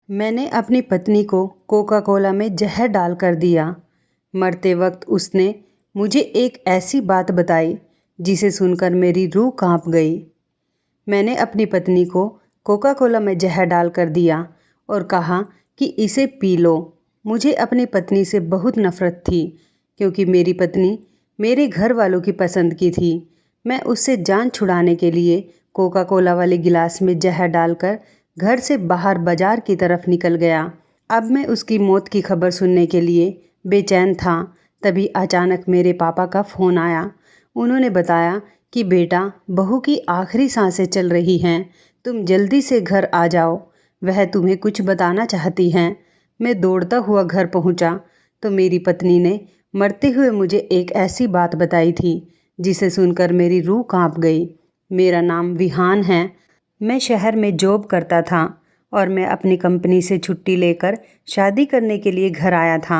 मैंने अपनी पत्नी को कोका कोला में जहर डाल कर दिया। मरते वक्त उसने मुझे एक ऐसी बात बताई जिसे सुनकर मेरी रूह कांप गई। मैंने अपनी पत्नी को कोका कोला में जहर डाल कर दिया और कहा कि इसे पी लो। मुझे अपनी पत्नी से बहुत नफ़रत थी क्योंकि मेरी पत्नी मेरे घर वालों की पसंद की थी। मैं उससे जान छुड़ाने के लिए कोका कोला वाले गिलास में जहर डालकर घर से बाहर बाजार की तरफ निकल गया। अब मैं उसकी मौत की खबर सुनने के लिए बेचैन था। तभी अचानक मेरे पापा का फ़ोन आया। उन्होंने बताया कि बेटा, बहू की आखिरी सांसें चल रही हैं, तुम जल्दी से घर आ जाओ, वह तुम्हें कुछ बताना चाहती हैं। मैं दौड़ता हुआ घर पहुंचा तो मेरी पत्नी ने मरते हुए मुझे एक ऐसी बात बताई थी जिसे सुनकर मेरी रूह कांप गई। मेरा नाम विहान है। मैं शहर में जॉब करता था और मैं अपनी कंपनी से छुट्टी लेकर शादी करने के लिए घर आया था।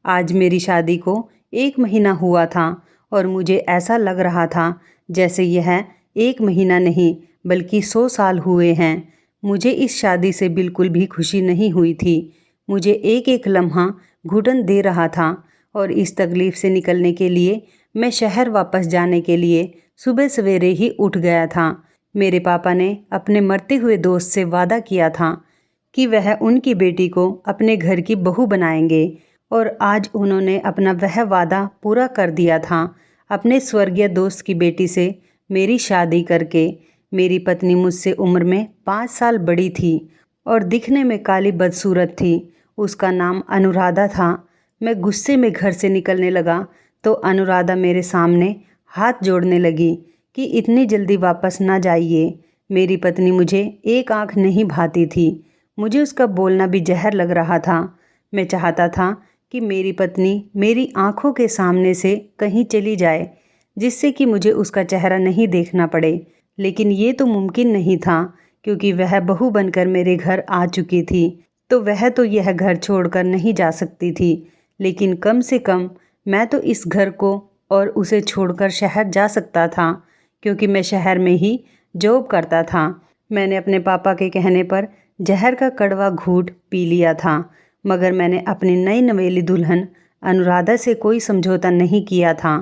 आज मेरी शादी को 1 महीना हुआ था और मुझे ऐसा लग रहा था जैसे यह 1 महीना नहीं बल्कि 100 साल हुए हैं। मुझे इस शादी से बिल्कुल भी खुशी नहीं हुई थी। मुझे एक एक लम्हा घुटन दे रहा था और इस तकलीफ़ से निकलने के लिए मैं शहर वापस जाने के लिए सुबह सवेरे ही उठ गया था। मेरे पापा ने अपने मरते हुए दोस्त से वादा किया था कि वह उनकी बेटी को अपने घर की बहू बनाएंगे और आज उन्होंने अपना वह वादा पूरा कर दिया था। अपने स्वर्गीय दोस्त की बेटी से मेरी शादी करके। मेरी पत्नी मुझसे उम्र में 5 साल बड़ी थी और दिखने में काली बदसूरत थी। उसका नाम अनुराधा था। मैं गुस्से में घर से निकलने लगा तो अनुराधा मेरे सामने हाथ जोड़ने लगी कि इतनी जल्दी वापस ना जाइए। मेरी पत्नी मुझे एक आंख नहीं भाती थी। मुझे उसका बोलना भी जहर लग रहा था। मैं चाहता था कि मेरी पत्नी मेरी आंखों के सामने से कहीं चली जाए जिससे कि मुझे उसका चेहरा नहीं देखना पड़े, लेकिन ये तो मुमकिन नहीं था क्योंकि वह बहू बनकर मेरे घर आ चुकी थी तो वह तो यह घर छोड़कर नहीं जा सकती थी। लेकिन कम से कम मैं तो इस घर को और उसे छोड़कर शहर जा सकता था क्योंकि मैं शहर में ही जॉब करता था। मैंने अपने पापा के कहने पर जहर का कड़वा घूंट पी लिया था, मगर मैंने अपनी नई नवेली दुल्हन अनुराधा से कोई समझौता नहीं किया था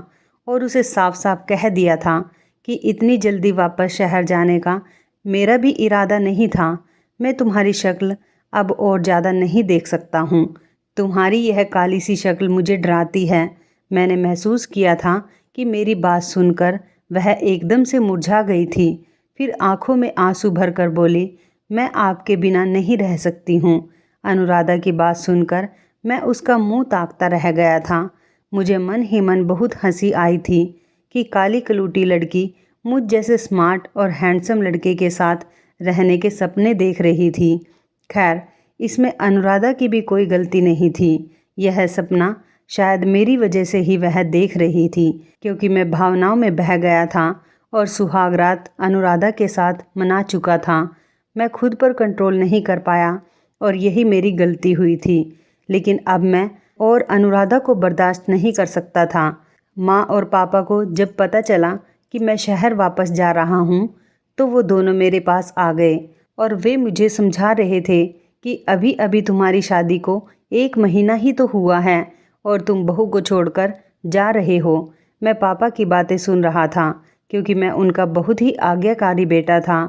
और उसे साफ साफ कह दिया था कि इतनी जल्दी वापस शहर जाने का मेरा भी इरादा नहीं था। मैं तुम्हारी शक्ल अब और ज़्यादा नहीं देख सकता हूँ। तुम्हारी यह काली सी शक्ल मुझे डराती है। मैंने महसूस किया था कि मेरी बात सुनकर वह एकदम से मुरझा गई थी। फिर आंखों में आंसू भरकर बोली, मैं आपके बिना नहीं रह सकती हूँ। अनुराधा की बात सुनकर मैं उसका मुंह ताकता रह गया था। मुझे मन ही मन बहुत हंसी आई थी कि काली कलूटी लड़की मुझ जैसे स्मार्ट और हैंडसम लड़के के साथ रहने के सपने देख रही थी। खैर, इसमें अनुराधा की भी कोई गलती नहीं थी। यह सपना शायद मेरी वजह से ही वह देख रही थी क्योंकि मैं भावनाओं में बह गया था और सुहाग रात अनुराधा के साथ मना चुका था। मैं खुद पर कंट्रोल नहीं कर पाया और यही मेरी गलती हुई थी। लेकिन अब मैं और अनुराधा को बर्दाश्त नहीं कर सकता था। माँ और पापा को जब पता चला कि मैं शहर वापस जा रहा हूँ तो वो दोनों मेरे पास आ गए और वे मुझे समझा रहे थे कि अभी अभी तुम्हारी शादी को 1 महीना ही तो हुआ है और तुम बहू को छोड़कर जा रहे हो। मैं पापा की बातें सुन रहा था क्योंकि मैं उनका बहुत ही आज्ञाकारी बेटा था।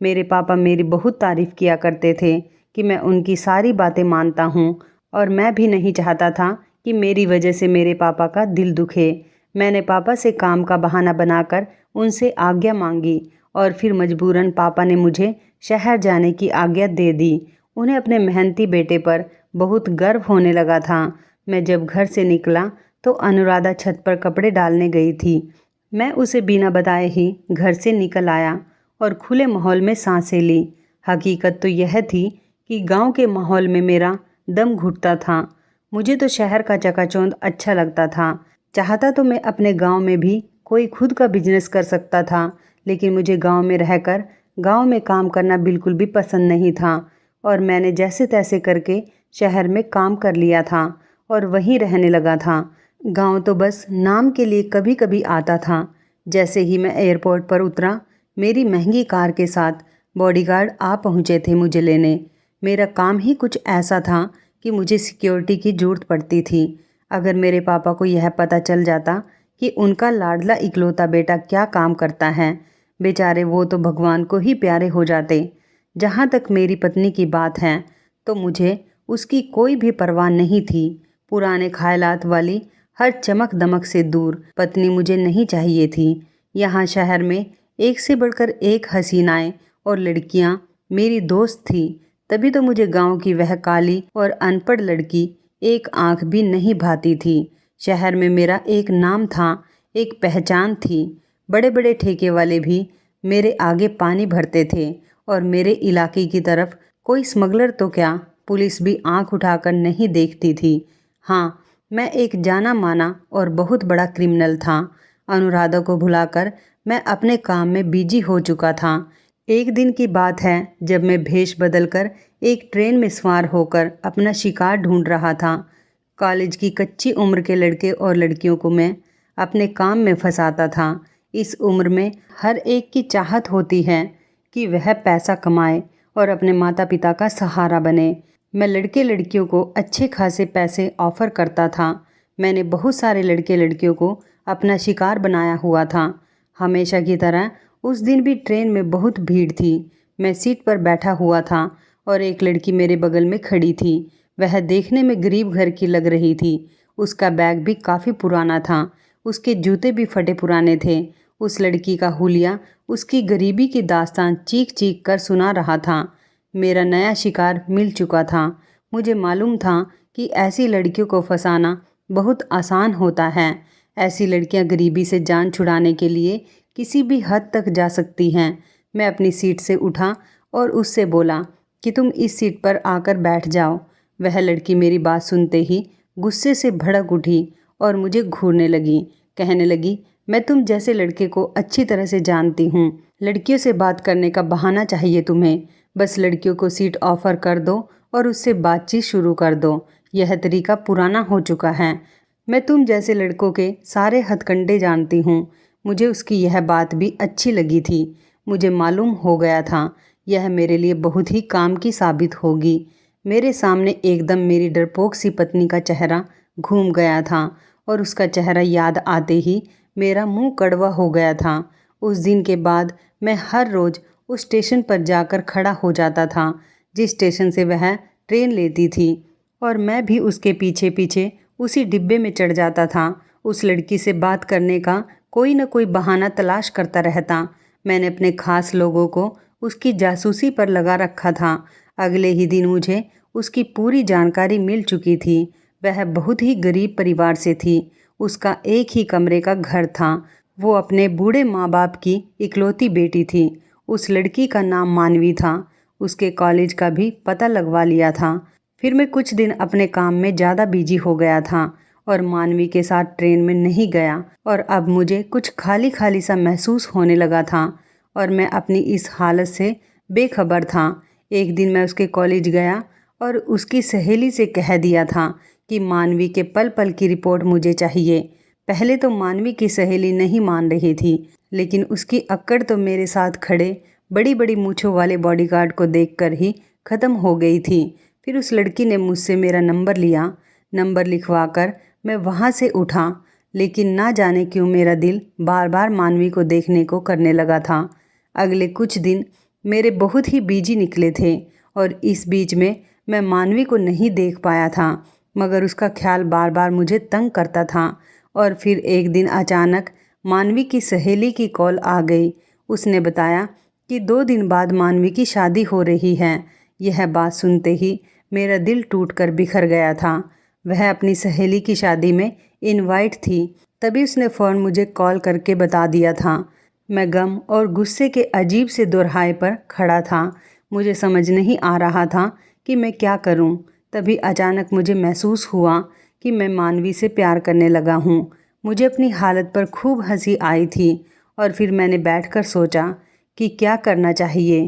मेरे पापा मेरी बहुत तारीफ़ किया करते थे कि मैं उनकी सारी बातें मानता हूँ और मैं भी नहीं चाहता था कि मेरी वजह से मेरे पापा का दिल दुखे। मैंने पापा से काम का बहाना बनाकर उनसे आज्ञा मांगी और फिर मजबूरन पापा ने मुझे शहर जाने की आज्ञा दे दी। उन्हें अपने मेहनती बेटे पर बहुत गर्व होने लगा था। मैं जब घर से निकला तो अनुराधा छत पर कपड़े डालने गई थी। मैं उसे बिना बताए ही घर से निकल आया और खुले माहौल में सांसें ली। हकीकत तो यह थी कि गांव के माहौल में मेरा दम घुटता था। मुझे तो शहर का चकाचौंध अच्छा लगता था। चाहता तो मैं अपने गांव में भी कोई खुद का बिजनेस कर सकता था, लेकिन मुझे गांव में रहकर गांव में काम करना बिल्कुल भी पसंद नहीं था और मैंने जैसे तैसे करके शहर में काम कर लिया था और वहीं रहने लगा था। गांव तो बस नाम के लिए कभी कभी आता था। जैसे ही मैं एयरपोर्ट पर उतरा, मेरी महंगी कार के साथ बॉडीगार्ड आ पहुँचे थे मुझे लेने। मेरा काम ही कुछ ऐसा था कि मुझे सिक्योरिटी की ज़रूरत पड़ती थी। अगर मेरे पापा को यह पता चल जाता कि उनका लाडला इकलौता बेटा क्या काम करता है, बेचारे वो तो भगवान को ही प्यारे हो जाते। जहाँ तक मेरी पत्नी की बात है तो मुझे उसकी कोई भी परवाह नहीं थी। पुराने ख्यालात वाली हर चमक दमक से दूर पत्नी मुझे नहीं चाहिए थी। यहाँ शहर में एक से बढ़कर एक हसीनाएं और लड़कियाँ मेरी दोस्त थी, तभी तो मुझे गांव की वह काली और अनपढ़ लड़की एक आंख भी नहीं भाती थी। शहर में मेरा एक नाम था, एक पहचान थी। बड़े बड़े ठेके वाले भी मेरे आगे पानी भरते थे और मेरे इलाके की तरफ कोई स्मगलर तो क्या, पुलिस भी आंख उठाकर नहीं देखती थी। हाँ, मैं एक जाना माना और बहुत बड़ा क्रिमिनल था। अनुराधा को भुलाकर मैं अपने काम में बिजी हो चुका था। एक दिन की बात है जब मैं भेष बदलकर एक ट्रेन में सवार होकर अपना शिकार ढूंढ रहा था। कॉलेज की कच्ची उम्र के लड़के और लड़कियों को मैं अपने काम में फंसाता था। इस उम्र में हर एक की चाहत होती है कि वह पैसा कमाए और अपने माता पिता का सहारा बने। मैं लड़के लड़कियों को अच्छे खासे पैसे ऑफ़र करता था। मैंने बहुत सारे लड़के लड़कियों को अपना शिकार बनाया हुआ था। हमेशा की तरह उस दिन भी ट्रेन में बहुत भीड़ थी। मैं सीट पर बैठा हुआ था और एक लड़की मेरे बगल में खड़ी थी। वह देखने में गरीब घर की लग रही थी। उसका बैग भी काफ़ी पुराना था, उसके जूते भी फटे पुराने थे। उस लड़की का हुलिया उसकी गरीबी की दास्तान चीख चीख कर सुना रहा था। मेरा नया शिकार मिल चुका था। मुझे मालूम था कि ऐसी लड़कियों को फंसाना बहुत आसान होता है। ऐसी लड़कियां गरीबी से जान छुड़ाने के लिए किसी भी हद तक जा सकती हैं। मैं अपनी सीट से उठा और उससे बोला कि तुम इस सीट पर आकर बैठ जाओ। वह लड़की मेरी बात सुनते ही गुस्से से भड़क उठी और मुझे घूरने लगी। कहने लगी, मैं तुम जैसे लड़के को अच्छी तरह से जानती हूँ। लड़कियों से बात करने का बहाना चाहिए तुम्हें। बस लड़कियों को सीट ऑफ़र कर दो और उससे बातचीत शुरू कर दो। यह तरीका पुराना हो चुका है। मैं तुम जैसे लड़कों के सारे हथकंडे जानती हूँ। मुझे उसकी यह बात भी अच्छी लगी थी। मुझे मालूम हो गया था यह मेरे लिए बहुत ही काम की साबित होगी। मेरे सामने एकदम मेरी डरपोक सी पत्नी का चेहरा घूम गया था और उसका चेहरा याद आते ही मेरा मुंह कड़वा हो गया था। उस दिन के बाद मैं हर रोज़ उस स्टेशन पर जाकर खड़ा हो जाता था जिस स्टेशन से वह ट्रेन लेती थी, और मैं भी उसके पीछे पीछे उसी डिब्बे में चढ़ जाता था। उस लड़की से बात करने का कोई न कोई बहाना तलाश करता रहता। मैंने अपने खास लोगों को उसकी जासूसी पर लगा रखा था। अगले ही दिन मुझे उसकी पूरी जानकारी मिल चुकी थी। वह बहुत ही गरीब परिवार से थी। उसका एक ही कमरे का घर था। वो अपने बूढ़े माँ बाप की इकलौती बेटी थी। उस लड़की का नाम मानवी था। उसके कॉलेज का भी पता लगवा लिया था। फिर मैं कुछ दिन अपने काम में ज़्यादा बिजी हो गया था और मानवी के साथ ट्रेन में नहीं गया, और अब मुझे कुछ खाली खाली सा महसूस होने लगा था और मैं अपनी इस हालत से बेखबर था। एक दिन मैं उसके कॉलेज गया और उसकी सहेली से कह दिया था कि मानवी के पल पल की रिपोर्ट मुझे चाहिए। पहले तो मानवी की सहेली नहीं मान रही थी, लेकिन उसकी अक्कड़ तो मेरे साथ खड़े बड़ी बड़ी मूँछों वाले बॉडीगार्ड को देखकर ही ख़त्म हो गई थी। फिर उस लड़की ने मुझसे मेरा नंबर लिया। नंबर लिखवाकर मैं वहाँ से उठा, लेकिन ना जाने क्यों मेरा दिल बार बार मानवी को देखने को करने लगा था। अगले कुछ दिन मेरे बहुत ही बिजी निकले थे और इस बीच में मैं मानवी को नहीं देख पाया था, मगर उसका ख्याल बार बार मुझे तंग करता था। और फिर एक दिन अचानक मानवी की सहेली की कॉल आ गई। उसने बताया कि 2 दिन बाद मानवी की शादी हो रही है। यह बात सुनते ही मेरा दिल टूटकर बिखर गया था। वह अपनी सहेली की शादी में इनवाइट थी। तभी उसने फ़ौरन मुझे कॉल करके बता दिया था। मैं गम और गुस्से के अजीब से दोराहे पर खड़ा था। मुझे समझ नहीं आ रहा था कि मैं क्या करूं। तभी अचानक मुझे महसूस हुआ कि मैं मानवी से प्यार करने लगा हूं। मुझे अपनी हालत पर खूब हंसी आई थी और फिर मैंने बैठकर सोचा कि क्या करना चाहिए।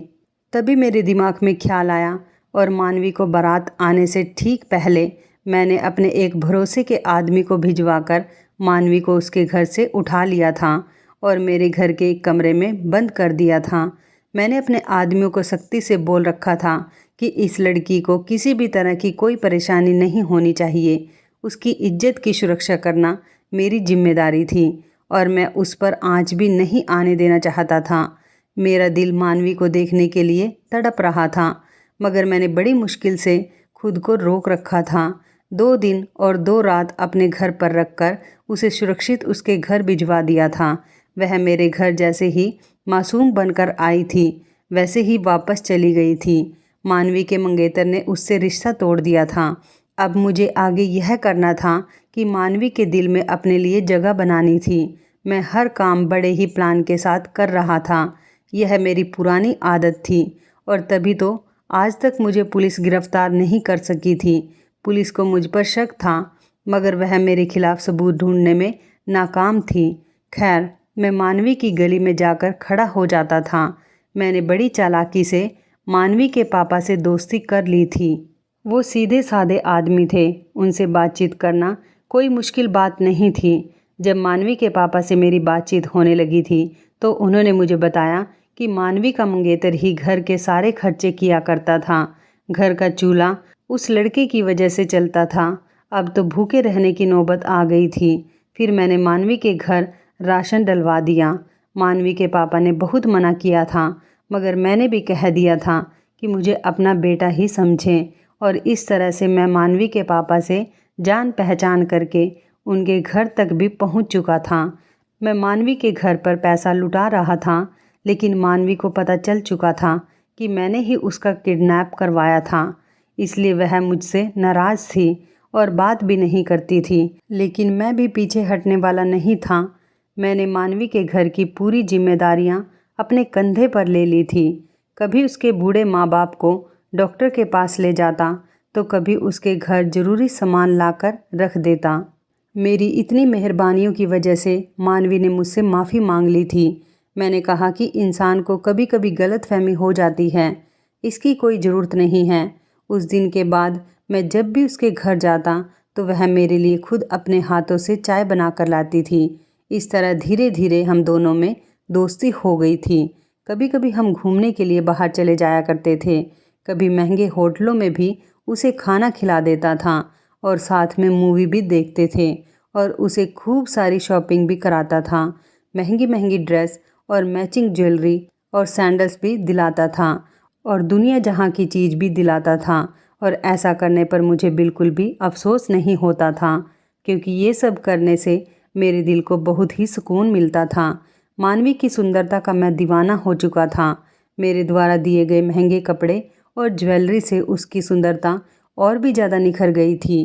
तभी मेरे दिमाग में ख्याल आया और मानवी को बारात आने से ठीक पहले मैंने अपने एक भरोसे के आदमी को भिजवाकर मानवी को उसके घर से उठा लिया था और मेरे घर के एक कमरे में बंद कर दिया था। मैंने अपने आदमियों को सख्ती से बोल रखा था कि इस लड़की को किसी भी तरह की कोई परेशानी नहीं होनी चाहिए। उसकी इज्जत की सुरक्षा करना मेरी जिम्मेदारी थी और मैं उस पर आँच भी नहीं आने देना चाहता था। मेरा दिल मानवी को देखने के लिए तड़प रहा था, मगर मैंने बड़ी मुश्किल से खुद को रोक रखा था। 2 दिन और 2 रात अपने घर पर रखकर उसे सुरक्षित उसके घर भिजवा दिया था। वह मेरे घर जैसे ही मासूम बनकर आई थी, वैसे ही वापस चली गई थी। मानवी के मंगेतर ने उससे रिश्ता तोड़ दिया था। अब मुझे आगे यह करना था कि मानवी के दिल में अपने लिए जगह बनानी थी। मैं हर काम बड़े ही प्लान के साथ कर रहा था। यह मेरी पुरानी आदत थी और तभी तो आज तक मुझे पुलिस गिरफ्तार नहीं कर सकी थी। पुलिस को मुझ पर शक था, मगर वह मेरे खिलाफ सबूत ढूंढने में नाकाम थी। खैर, मैं मानवी की गली में जाकर खड़ा हो जाता था। मैंने बड़ी चालाकी से मानवी के पापा से दोस्ती कर ली थी। वो सीधे साधे आदमी थे, उनसे बातचीत करना कोई मुश्किल बात नहीं थी। जब मानवी के पापा से मेरी बातचीत होने लगी थी तो उन्होंने मुझे बताया कि मानवी का मंगेतर ही घर के सारे खर्चे किया करता था। घर का चूल्हा उस लड़के की वजह से चलता था। अब तो भूखे रहने की नौबत आ गई थी। फिर मैंने मानवी के घर राशन डलवा दिया। मानवी के पापा ने बहुत मना किया था, मगर मैंने भी कह दिया था कि मुझे अपना बेटा ही समझें, और इस तरह से मैं मानवी के पापा से जान पहचान करके उनके घर तक भी पहुंच चुका था। मैं मानवी के घर पर पैसा लुटा रहा था, लेकिन मानवी को पता चल चुका था कि मैंने ही उसका किडनैप करवाया था। इसलिए वह मुझसे नाराज़ थी और बात भी नहीं करती थी, लेकिन मैं भी पीछे हटने वाला नहीं था। मैंने मानवी के घर की पूरी जिम्मेदारियां अपने कंधे पर ले ली थी। कभी उसके बूढ़े माँ बाप को डॉक्टर के पास ले जाता, तो कभी उसके घर ज़रूरी सामान लाकर रख देता। मेरी इतनी मेहरबानियों की वजह से मानवी ने मुझसे माफ़ी मांग ली थी। मैंने कहा कि इंसान को कभी कभी गलतफहमी हो जाती है, इसकी कोई ज़रूरत नहीं है। उस दिन के बाद मैं जब भी उसके घर जाता तो वह मेरे लिए खुद अपने हाथों से चाय बना कर लाती थी। इस तरह धीरे धीरे हम दोनों में दोस्ती हो गई थी। कभी कभी हम घूमने के लिए बाहर चले जाया करते थे। कभी महंगे होटलों में भी उसे खाना खिला देता था और साथ में मूवी भी देखते थे, और उसे खूब सारी शॉपिंग भी कराता था। महंगी महंगी ड्रेस और मैचिंग ज्वेलरी और सैंडल्स भी दिलाता था, और दुनिया जहाँ की चीज़ भी दिलाता था। और ऐसा करने पर मुझे बिल्कुल भी अफसोस नहीं होता था, क्योंकि ये सब करने से मेरे दिल को बहुत ही सुकून मिलता था। मानवी की सुंदरता का मैं दीवाना हो चुका था। मेरे द्वारा दिए गए महंगे कपड़े और ज्वेलरी से उसकी सुंदरता और भी ज़्यादा निखर गई थी।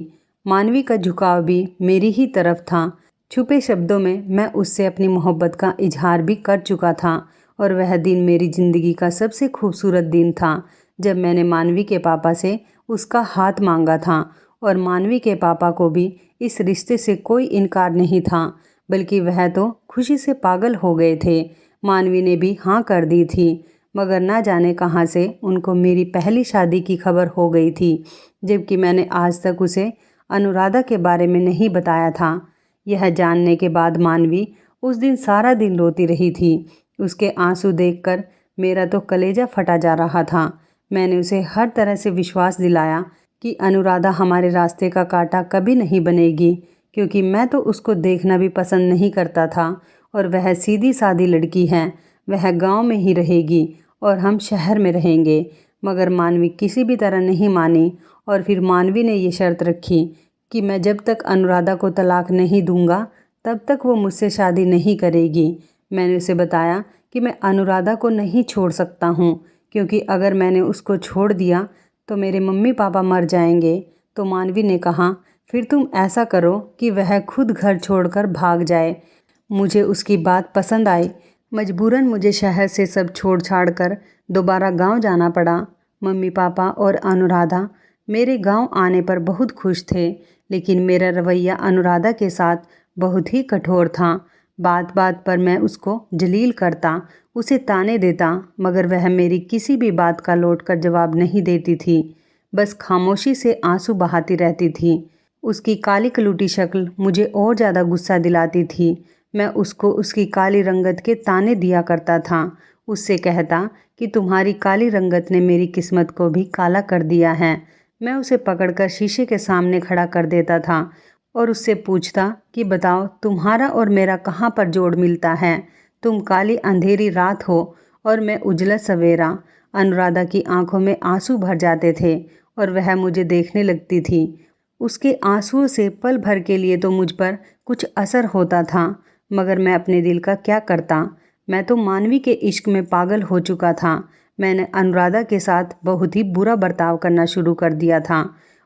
मानवी का झुकाव भी मेरी ही तरफ था। छुपे शब्दों में मैं उससे अपनी मोहब्बत का इजहार भी कर चुका था, और वह दिन मेरी ज़िंदगी का सबसे खूबसूरत दिन था जब मैंने मानवी के पापा से उसका हाथ मांगा था। और मानवी के पापा को भी इस रिश्ते से कोई इनकार नहीं था, बल्कि वह तो खुशी से पागल हो गए थे। मानवी ने भी हाँ कर दी थी, मगर ना जाने कहाँ से उनको मेरी पहली शादी की खबर हो गई थी, जबकि मैंने आज तक उसे अनुराधा के बारे में नहीं बताया था। यह जानने के बाद मानवी उस दिन सारा दिन रोती रही थी। उसके आंसू देखकर मेरा तो कलेजा फटा जा रहा था। मैंने उसे हर तरह से विश्वास दिलाया कि अनुराधा हमारे रास्ते का कांटा कभी नहीं बनेगी, क्योंकि मैं तो उसको देखना भी पसंद नहीं करता था, और वह सीधी सादी लड़की है। वह गांव में ही रहेगी और हम शहर में रहेंगे। मगर मानवी किसी भी तरह नहीं मानी, और फिर मानवी ने ये शर्त रखी कि मैं जब तक अनुराधा को तलाक नहीं दूंगा तब तक वो मुझसे शादी नहीं करेगी। मैंने उसे बताया कि मैं अनुराधा को नहीं छोड़ सकता हूँ, क्योंकि अगर मैंने उसको छोड़ दिया तो मेरे मम्मी पापा मर जाएंगे। तो मानवी ने कहा, फिर तुम ऐसा करो कि वह खुद घर छोड़कर भाग जाए। मुझे उसकी बात पसंद आई। मजबूरन मुझे शहर से सब छोड़ छाड़ कर दोबारा गांव जाना पड़ा। मम्मी पापा और अनुराधा मेरे गांव आने पर बहुत खुश थे, लेकिन मेरा रवैया अनुराधा के साथ बहुत ही कठोर था। बात बात पर मैं उसको जलील करता, उसे ताने देता, मगर वह मेरी किसी भी बात का लौट कर जवाब नहीं देती थी। बस खामोशी से आंसू बहाती रहती थी। उसकी काली कलूटी शक्ल मुझे और ज़्यादा गुस्सा दिलाती थी। मैं उसको उसकी काली रंगत के ताने दिया करता था। उससे कहता कि तुम्हारी काली रंगत ने मेरी किस्मत को भी काला कर दिया है। मैं उसे पकड़कर शीशे के सामने खड़ा कर देता था और उससे पूछता कि बताओ तुम्हारा और मेरा कहाँ पर जोड़ मिलता है। तुम काली अंधेरी रात हो और मैं उजला सवेरा। अनुराधा की आंखों में आंसू भर जाते थे और वह मुझे देखने लगती थी। उसके आंसुओं से पल भर के लिए तो मुझ पर कुछ असर होता था, मगर मैं अपने दिल का क्या करता। मैं तो मानवी के इश्क में पागल हो चुका था। मैंने अनुराधा के साथ बहुत ही बुरा बर्ताव करना शुरू कर दिया था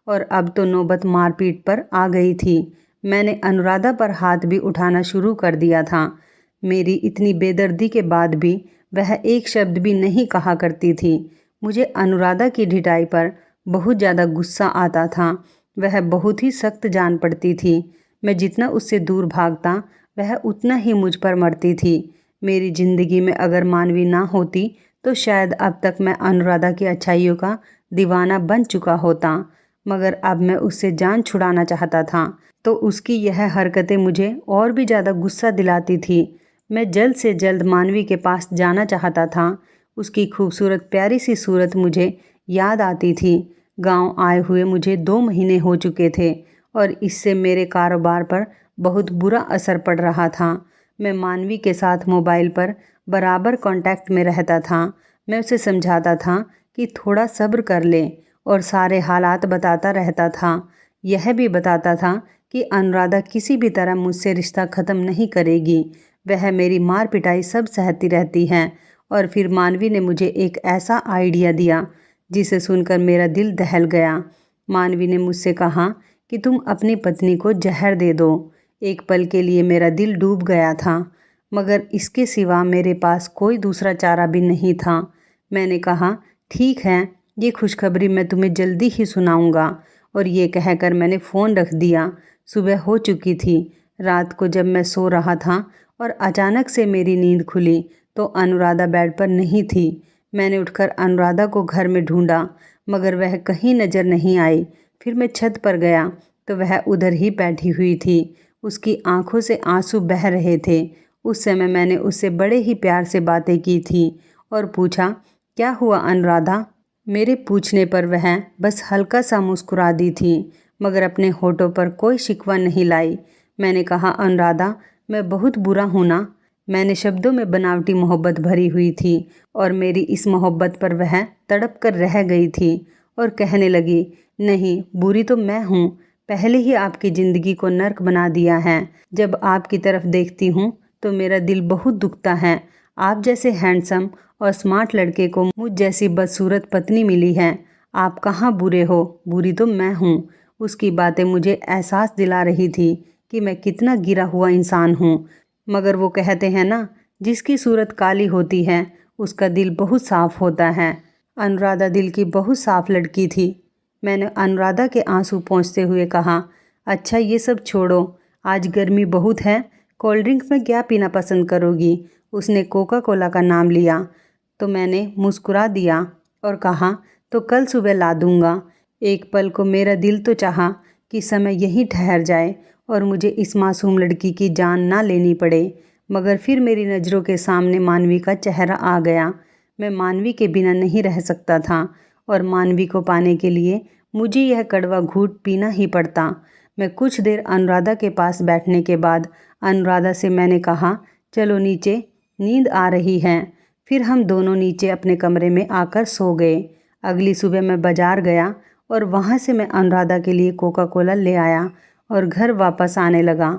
और अब तो नौबत मारपीट पर आ गई थी। मैंने अनुराधा पर हाथ भी उठाना शुरू कर दिया था। मेरी इतनी बेदर्दी के बाद भी वह एक शब्द भी नहीं कहा करती थी। मुझे अनुराधा की ढिठाई पर बहुत ज़्यादा गुस्सा आता था। वह बहुत ही सख्त जान पड़ती थी। मैं जितना उससे दूर भागता वह उतना ही मुझ पर मरती थी। मेरी ज़िंदगी में अगर मानवी ना होती तो शायद अब तक मैं अनुराधा की अच्छाइयों का दीवाना बन चुका होता, मगर अब मैं उससे जान छुड़ाना चाहता था तो उसकी यह हरकतें मुझे और भी ज़्यादा गुस्सा दिलाती थी। मैं जल्द से जल्द मानवी के पास जाना चाहता था। उसकी खूबसूरत प्यारी सी सूरत मुझे याद आती थी। गांव आए हुए मुझे 2 महीने हो चुके थे और इससे मेरे कारोबार पर बहुत बुरा असर पड़ रहा था। मैं मानवी के साथ मोबाइल पर बराबर कांटेक्ट में रहता था। मैं उसे समझाता था कि थोड़ा सब्र कर ले और सारे हालात बताता रहता था। यह भी बताता था कि अनुराधा किसी भी तरह मुझसे रिश्ता ख़त्म नहीं करेगी। वह मेरी मार पिटाई सब सहती रहती है। और फिर मानवी ने मुझे एक ऐसा आइडिया दिया जिसे सुनकर मेरा दिल दहल गया। मानवी ने मुझसे कहा कि तुम अपनी पत्नी को जहर दे दो। एक पल के लिए मेरा दिल डूब गया था, मगर इसके सिवा मेरे पास कोई दूसरा चारा भी नहीं था। मैंने कहा ठीक है, ये खुशखबरी मैं तुम्हें जल्दी ही सुनाऊंगा। और ये कहकर मैंने फ़ोन रख दिया। सुबह हो चुकी थी। रात को जब मैं सो रहा था और अचानक से मेरी नींद खुली तो अनुराधा बेड पर नहीं थी। मैंने उठकर अनुराधा को घर में ढूंढा, मगर वह कहीं नज़र नहीं आई। फिर मैं छत पर गया तो वह उधर ही बैठी हुई थी। उसकी आंखों से आंसू बह रहे थे। उस समय मैंने उससे बड़े ही प्यार से बातें की थी और पूछा, क्या हुआ अनुराधा? मेरे पूछने पर वह बस हल्का सा मुस्कुरा दी थी, मगर अपने होठों पर कोई शिकवा नहीं लाई। मैंने कहा, अनुराधा, मैं बहुत बुरा हूँ ना? मैंने शब्दों में बनावटी मोहब्बत भरी हुई थी और मेरी इस मोहब्बत पर वह तड़प कर रह गई थी और कहने लगी, नहीं, बुरी तो मैं हूँ। पहले ही आपकी ज़िंदगी को नर्क बना दिया है। जब आपकी तरफ देखती हूँ तो मेरा दिल बहुत दुखता है। आप जैसे हैंडसम और स्मार्ट लड़के को मुझ जैसी बदसूरत पत्नी मिली है। आप कहाँ बुरे हो? बुरी तो मैं हूँ। उसकी बातें मुझे एहसास दिला रही थी कि मैं कितना गिरा हुआ इंसान हूँ। मगर वो कहते हैं ना, जिसकी सूरत काली होती है उसका दिल बहुत साफ़ होता है। अनुराधा दिल की बहुत साफ़ लड़की थी। मैंने अनुराधा के आंसू पोंछते हुए कहा, अच्छा ये सब छोड़ो, आज गर्मी बहुत है, कोल्ड ड्रिंक में क्या पीना पसंद करोगी? उसने कोका कोला का नाम लिया तो मैंने मुस्कुरा दिया और कहा, तो कल सुबह ला दूँगा। एक पल को मेरा दिल तो चाहा कि समय यहीं ठहर जाए और मुझे इस मासूम लड़की की जान ना लेनी पड़े, मगर फिर मेरी नज़रों के सामने मानवी का चेहरा आ गया। मैं मानवी के बिना नहीं रह सकता था और मानवी को पाने के लिए मुझे यह कड़वा घूंट पीना ही पड़ता। मैं कुछ देर अनुराधा के पास बैठने के बाद अनुराधा से मैंने कहा, चलो नीचे, नींद आ रही है। फिर हम दोनों नीचे अपने कमरे में आकर सो गए। अगली सुबह मैं बाज़ार गया और वहाँ से मैं अनुराधा के लिए कोका कोला ले आया और घर वापस आने लगा।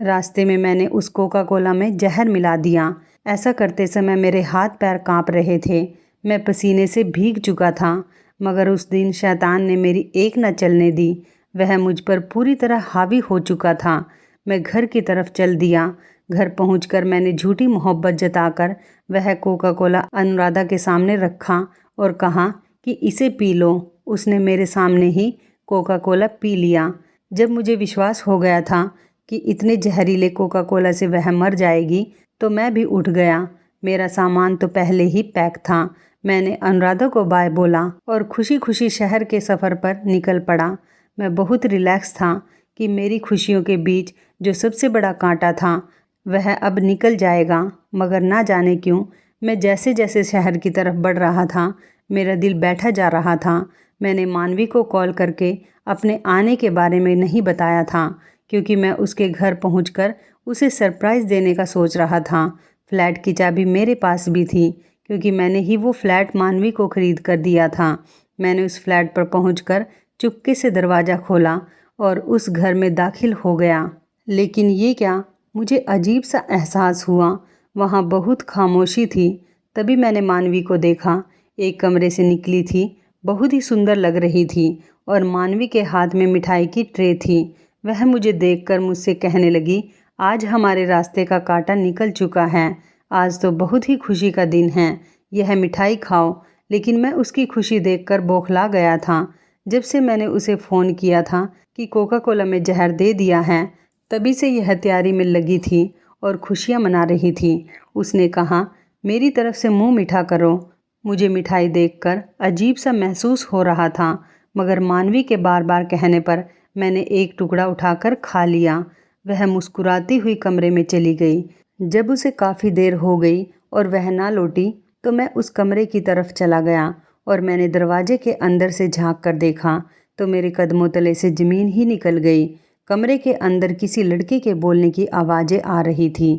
रास्ते में मैंने उस कोका कोला में जहर मिला दिया। ऐसा करते समय मेरे हाथ पैर कांप रहे थे। मैं पसीने से भीग चुका था, मगर उस दिन शैतान ने मेरी एक न चलने दी। वह मुझ पर पूरी तरह हावी हो चुका था। मैं घर की तरफ चल दिया। घर पहुंचकर मैंने झूठी मोहब्बत जताकर वह कोका कोला अनुराधा के सामने रखा और कहा कि इसे पी लो। उसने मेरे सामने ही कोका कोला पी लिया। जब मुझे विश्वास हो गया था कि इतने जहरीले कोका कोला से वह मर जाएगी तो मैं भी उठ गया। मेरा सामान तो पहले ही पैक था। मैंने अनुराधा को बाय बोला और खुशी खुशी शहर के सफ़र पर निकल पड़ा। मैं बहुत रिलैक्स था कि मेरी खुशियों के बीच जो सबसे बड़ा कांटा था वह अब निकल जाएगा, मगर ना जाने क्यों मैं जैसे जैसे शहर की तरफ बढ़ रहा था, मेरा दिल बैठा जा रहा था। मैंने मानवी को कॉल करके अपने आने के बारे में नहीं बताया था, क्योंकि मैं उसके घर पहुंचकर उसे सरप्राइज़ देने का सोच रहा था। फ्लैट की चाबी मेरे पास भी थी, क्योंकि मैंने ही वो फ्लैट मानवी को ख़रीद कर दिया था। मैंने उस फ्लैट पर पहुंचकर चुपके से दरवाज़ा खोला और उस घर में दाखिल हो गया। लेकिन ये क्या, मुझे अजीब सा एहसास हुआ। वहाँ बहुत खामोशी थी। तभी मैंने मानवी को देखा। एक कमरे से निकली थी, बहुत ही सुंदर लग रही थी और मानवी के हाथ में मिठाई की ट्रे थी। वह मुझे देखकर मुझसे कहने लगी, आज हमारे रास्ते का कांटा निकल चुका है। आज तो बहुत ही खुशी का दिन है, यह मिठाई खाओ। लेकिन मैं उसकी खुशी देखकर बौखला गया था। जब से मैंने उसे फ़ोन किया था कि कोका कोला में जहर दे दिया है, तभी से यह तैयारी में लगी थी और खुशियाँ मना रही थी। उसने कहा, मेरी तरफ से मुंह मीठा करो। मुझे मिठाई देखकर अजीब सा महसूस हो रहा था, मगर मानवी के बार बार कहने पर मैंने एक टुकड़ा उठाकर खा लिया। वह मुस्कुराती हुई कमरे में चली गई। जब उसे काफ़ी देर हो गई और वह ना लौटी, तो मैं उस कमरे की तरफ चला गया और मैंने दरवाजे के अंदर से झांक कर देखा तो मेरे कदमों तले से ज़मीन ही निकल गई। कमरे के अंदर किसी लड़के के बोलने की आवाज़ें आ रही थी।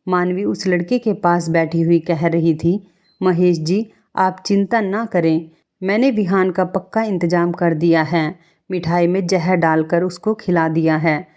मानवी उस लड़के के पास बैठी हुई कह रही थी, महेश जी, आप चिंता ना करें, मैंने विहान का पक्का इंतजाम कर दिया है। मिठाई में जहर डालकर उसको खिला दिया है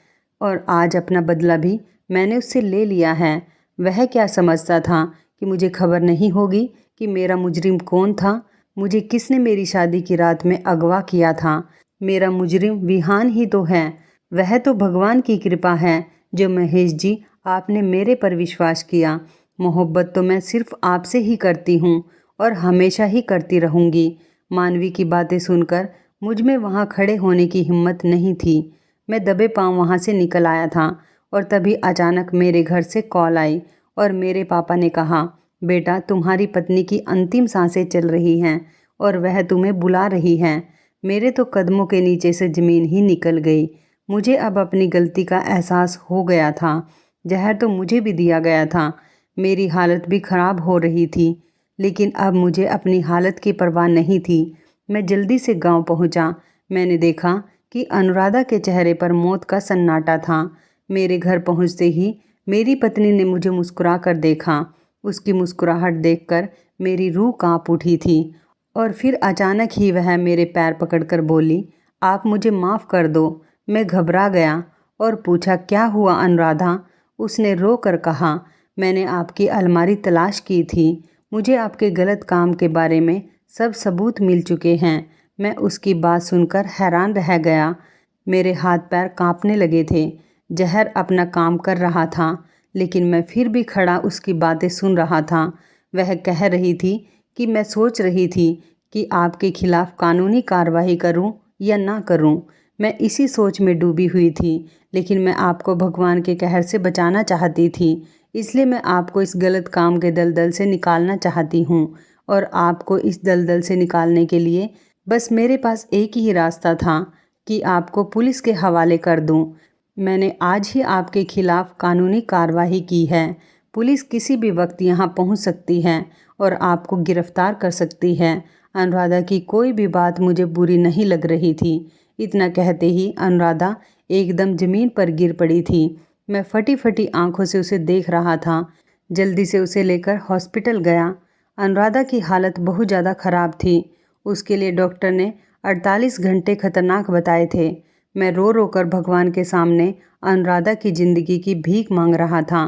और आज अपना बदला भी मैंने उससे ले लिया है। वह क्या समझता था कि मुझे खबर नहीं होगी कि मेरा मुजरिम कौन था? मुझे किसने मेरी शादी की रात में अगवा किया था? मेरा मुजरिम विहान ही तो है। वह तो भगवान की कृपा है जो महेश जी आपने मेरे पर विश्वास किया। मोहब्बत तो मैं सिर्फ आपसे ही करती हूँ और हमेशा ही करती रहूँगी। मानवी की बातें सुनकर मुझ में वहाँ खड़े होने की हिम्मत नहीं थी। मैं दबे पाँव वहाँ से निकल आया था और तभी अचानक मेरे घर से कॉल आई और मेरे पापा ने कहा, बेटा, तुम्हारी पत्नी की अंतिम सांसें चल रही हैं और वह तुम्हें बुला रही है। मेरे तो कदमों के नीचे से ज़मीन ही निकल गई। मुझे अब अपनी गलती का एहसास हो गया था। जहर तो मुझे भी दिया गया था। मेरी हालत भी ख़राब हो रही थी, लेकिन अब मुझे अपनी हालत की परवाह नहीं थी। मैं जल्दी से गांव पहुंचा। मैंने देखा कि अनुराधा के चेहरे पर मौत का सन्नाटा था। मेरे घर पहुंचते ही मेरी पत्नी ने मुझे मुस्कुरा कर देखा। उसकी मुस्कुराहट देखकर मेरी रूह कांप उठी थी और फिर अचानक ही वह मेरे पैर पकड़कर बोली, आप मुझे माफ़ कर दो। मैं घबरा गया और पूछा, क्या हुआ अनुराधा? उसने रो कर कहा, मैंने आपकी अलमारी तलाश की थी। मुझे आपके गलत काम के बारे में सब सबूत मिल चुके हैं। मैं उसकी बात सुनकर हैरान रह गया। मेरे हाथ पैर कांपने लगे थे। जहर अपना काम कर रहा था, लेकिन मैं फिर भी खड़ा उसकी बातें सुन रहा था। वह कह रही थी कि मैं सोच रही थी कि आपके खिलाफ कानूनी कार्रवाई करूं या ना करूं। मैं इसी सोच में डूबी हुई थी, लेकिन मैं आपको भगवान के कहर से बचाना चाहती थी। इसलिए मैं आपको इस गलत काम के दलदल से निकालना चाहती हूँ और आपको इस दलदल से निकालने के लिए बस मेरे पास एक ही रास्ता था कि आपको पुलिस के हवाले कर दूँ। मैंने आज ही आपके खिलाफ कानूनी कार्रवाई की है। पुलिस किसी भी वक्त यहाँ पहुँच सकती है और आपको गिरफ्तार कर सकती है। अनुराधा की कोई भी बात मुझे बुरी नहीं लग रही थी। इतना कहते ही अनुराधा एकदम ज़मीन पर गिर पड़ी थी। मैं फटी फटी आंखों से उसे देख रहा था। जल्दी से उसे लेकर हॉस्पिटल गया। अनुराधा की हालत बहुत ज़्यादा ख़राब थी। उसके लिए डॉक्टर ने 48 घंटे खतरनाक बताए थे। मैं रो रो कर भगवान के सामने अनुराधा की ज़िंदगी की भीख मांग रहा था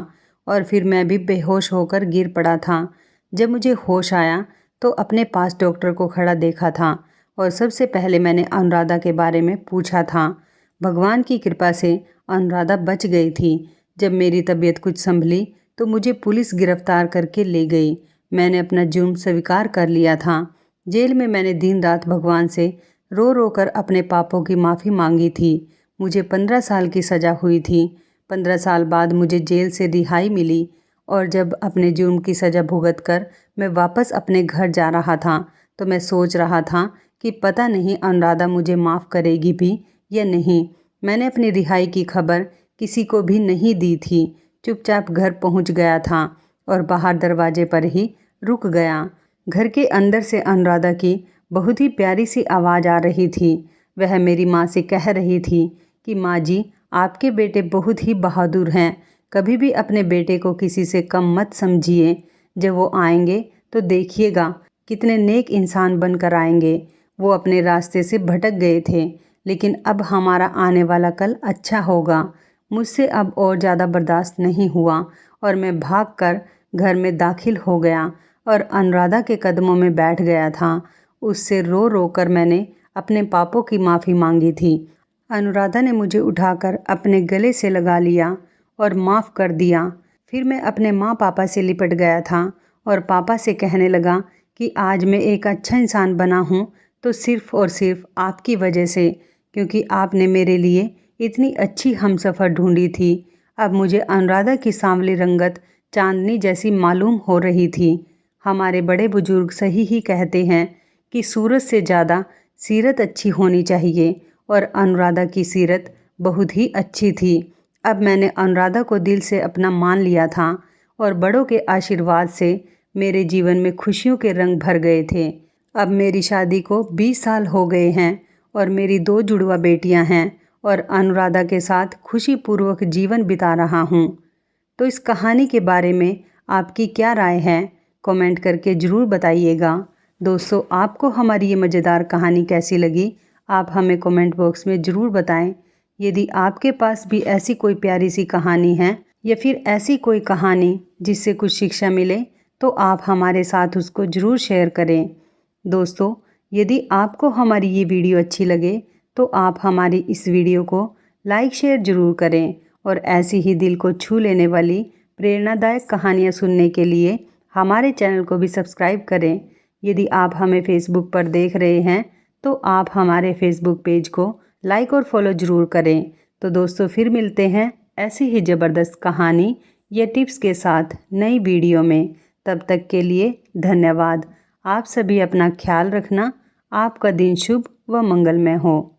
और फिर मैं भी बेहोश होकर गिर पड़ा था। जब मुझे होश आया तो अपने पास डॉक्टर को खड़ा देखा था और सबसे पहले मैंने अनुराधा के बारे में पूछा था। भगवान की कृपा से अनुराधा बच गई थी। जब मेरी तबीयत कुछ संभली तो मुझे पुलिस गिरफ्तार करके ले गई। मैंने अपना जुर्म स्वीकार कर लिया था। जेल में मैंने दिन रात भगवान से रो रो कर अपने पापों की माफ़ी मांगी थी। मुझे 15 साल की सज़ा हुई थी। 15 साल बाद मुझे जेल से रिहाई मिली और जब अपने जुर्म की सज़ा भुगत कर मैं वापस अपने घर जा रहा था तो मैं सोच रहा था कि पता नहीं अनुराधा मुझे माफ़ करेगी भी या नहीं। मैंने अपनी रिहाई की खबर किसी को भी नहीं दी थी। चुपचाप घर पहुंच गया था और बाहर दरवाजे पर ही रुक गया। घर के अंदर से अनुराधा की बहुत ही प्यारी सी आवाज़ आ रही थी। वह मेरी माँ से कह रही थी कि माँ जी, आपके बेटे बहुत ही बहादुर हैं। कभी भी अपने बेटे को किसी से कम मत समझिए। जब वो आएंगे तो देखिएगा कितने नेक इंसान बनकर आएंगे। वो अपने रास्ते से भटक गए थे, लेकिन अब हमारा आने वाला कल अच्छा होगा। मुझसे अब और ज़्यादा बर्दाश्त नहीं हुआ और मैं भागकर घर में दाखिल हो गया और अनुराधा के कदमों में बैठ गया था। उससे रो रो कर मैंने अपने पापों की माफ़ी मांगी थी। अनुराधा ने मुझे उठाकर अपने गले से लगा लिया और माफ़ कर दिया। फिर मैं अपने माँ पापा से लिपट गया था और पापा से कहने लगा कि आज मैं एक अच्छा इंसान बना हूँ तो सिर्फ़ और सिर्फ आपकी वजह से, क्योंकि आपने मेरे लिए इतनी अच्छी हमसफ़र ढूंढी थी। अब मुझे अनुराधा की सांवली रंगत चांदनी जैसी मालूम हो रही थी। हमारे बड़े बुजुर्ग सही ही कहते हैं कि सूरत से ज़्यादा सीरत अच्छी होनी चाहिए और अनुराधा की सीरत बहुत ही अच्छी थी। अब मैंने अनुराधा को दिल से अपना मान लिया था और बड़ों के आशीर्वाद से मेरे जीवन में खुशियों के रंग भर गए थे। अब मेरी शादी को 20 साल हो गए हैं और मेरी 2 जुड़वा बेटियां हैं और अनुराधा के साथ खुशीपूर्वक जीवन बिता रहा हूँ। तो इस कहानी के बारे में आपकी क्या राय है? कमेंट करके ज़रूर बताइएगा। दोस्तों, आपको हमारी ये मज़ेदार कहानी कैसी लगी? आप हमें कमेंट बॉक्स में ज़रूर बताएं। यदि आपके पास भी ऐसी कोई प्यारी सी कहानी है या फिर ऐसी कोई कहानी जिससे कुछ शिक्षा मिले, तो आप हमारे साथ उसको ज़रूर शेयर करें। दोस्तों, यदि आपको हमारी ये वीडियो अच्छी लगे तो आप हमारी इस वीडियो को लाइक शेयर ज़रूर करें और ऐसी ही दिल को छू लेने वाली प्रेरणादायक कहानियाँ सुनने के लिए हमारे चैनल को भी सब्सक्राइब करें। यदि आप हमें फेसबुक पर देख रहे हैं तो आप हमारे फेसबुक पेज को लाइक और फॉलो ज़रूर करें। तो दोस्तों, फिर मिलते हैं ऐसी ही ज़बरदस्त कहानी या टिप्स के साथ नई वीडियो में। तब तक के लिए धन्यवाद। आप सभी अपना ख्याल रखना। आपका दिन शुभ व मंगलमय हो।